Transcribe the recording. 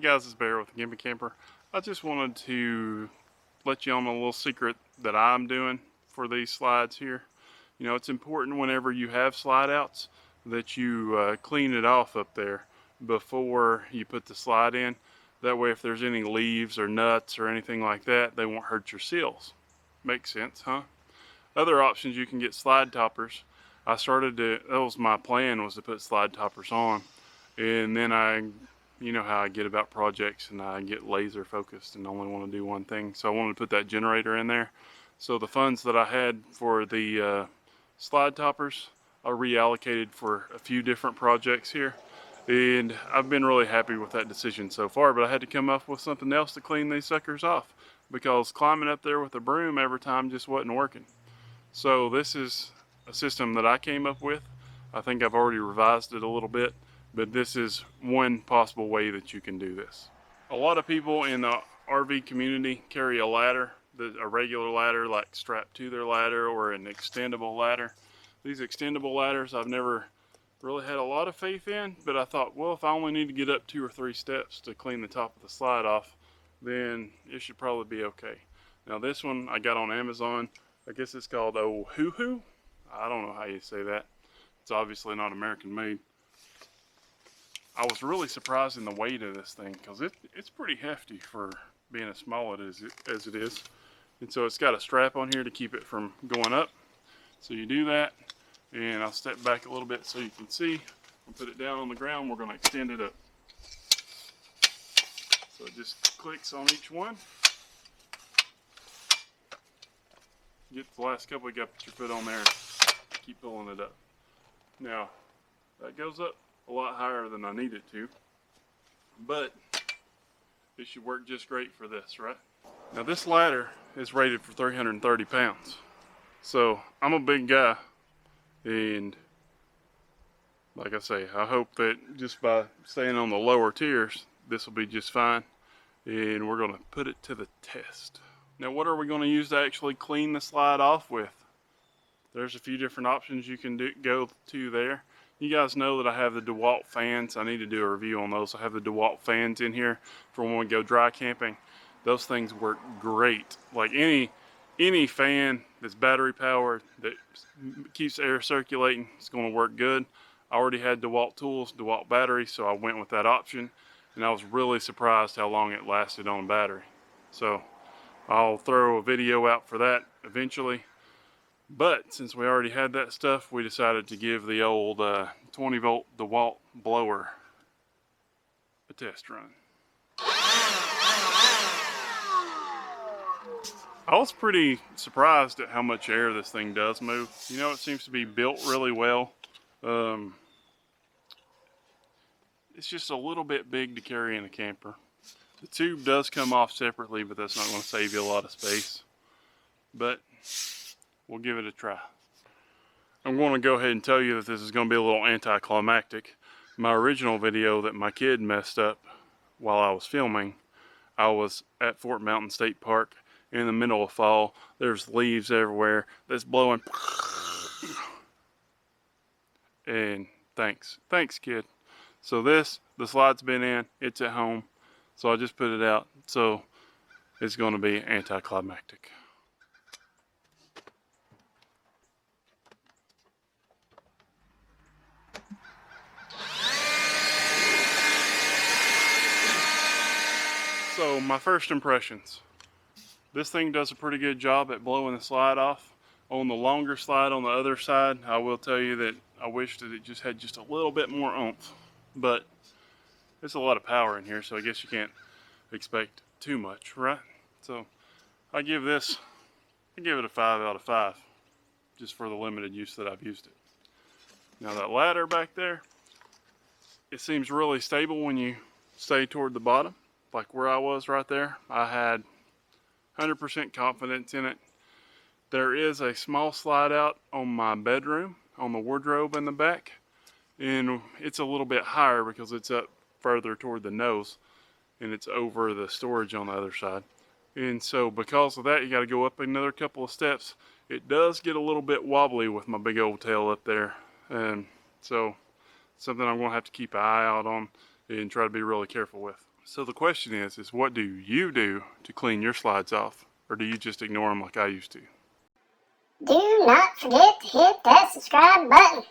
guys, it's Bear with Gimpy Camper. I just wanted to let you on a little secret that I'm doing for these slides here. You know, it's important whenever you have slide outs that you clean it off up there before you put the slide in. That way if there's any leaves or nuts or anything like that, they won't hurt your seals. Makes sense, huh? Other options, you can get slide toppers. That was my plan, was to put slide toppers on. And then you know how I get about projects, and I get laser focused and only want to do one thing. So I wanted to put that generator in there. So the funds that I had for the slide toppers are reallocated for a few different projects here. And I've been really happy with that decision so far, but I had to come up with something else to clean these suckers off, because climbing up there with a broom every time just wasn't working. So this is a system that I came up with. I think I've already revised it a little bit, but this is one possible way that you can do this. A lot of people in the RV community carry a ladder, a regular ladder like strapped to their ladder, or an extendable ladder. These extendable ladders I've never really had a lot of faith in, but I thought, well, if I only need to get up 2 or 3 steps to clean the top of the slide off, then it should probably be okay. Now this one I got on Amazon. I guess it's called Hoo-Hoo. I don't know how you say that. It's obviously not American made. I was really surprised in the weight of this thing, because it's pretty hefty for being as small as it is. And so it's got a strap on here to keep it from going up. So you do that, and I'll step back a little bit so you can see. I'll put it down on the ground. We're going to extend it up. So it just clicks on each one. Get the last couple, you got to put your foot on there, keep pulling it up. Now, that goes up a lot higher than I need it to, but it should work just great for this, right? Now this ladder is rated for 330 pounds. So I'm a big guy, and like I say, I hope that just by staying on the lower tiers, this will be just fine, and we're going to put it to the test. Now what are we going to use to actually clean the slide off with? There's a few different options you can go to there. You guys know that I have the Dewalt fans. I need to do a review on those. I have the Dewalt fans in here for when we go dry camping. Those things work great. Like any fan that's battery powered that keeps air circulating, it's going to work good. I already had Dewalt tools, Dewalt batteries, so I went with that option, and I was really surprised how long it lasted on battery. So I'll throw a video out for that eventually. But since we already had that stuff, we decided to give the old 20 volt Dewalt blower a test run. I was pretty surprised at how much air this thing does move. You know, it seems to be built really well. It's just a little bit big to carry in a camper. The tube does come off separately, but that's not going to save you a lot of space. But we'll give it a try. I'm going to go ahead and tell you that this is going to be a little anticlimactic. My original video that my kid messed up while I was filming, I was at Fort Mountain State Park in the middle of fall. There's leaves everywhere that's blowing. And thanks kid. So the slide's been in, it's at home. So I just put it out. So it's going to be anticlimactic. So my first impressions. This thing does a pretty good job at blowing the slide off. On the longer slide on the other side, I will tell you that I wish that it just had just a little bit more oomph. But it's a lot of power in here, so I guess you can't expect too much, right? So I give it a 5 out of 5, just for the limited use that I've used it. Now that ladder back there, it seems really stable when you stay toward the bottom. Like where I was right there, I had 100% confidence in it. There is a small slide out on my bedroom, on the wardrobe in the back, and it's a little bit higher because it's up further toward the nose, and it's over the storage on the other side. And so because of that, you got to go up another couple of steps. It does get a little bit wobbly with my big old tail up there, and so something I'm going to have to keep an eye out on and try to be really careful with. So the question is what do you do to clean your slides off? Or do you just ignore them like I used to? Do not forget to hit that subscribe button.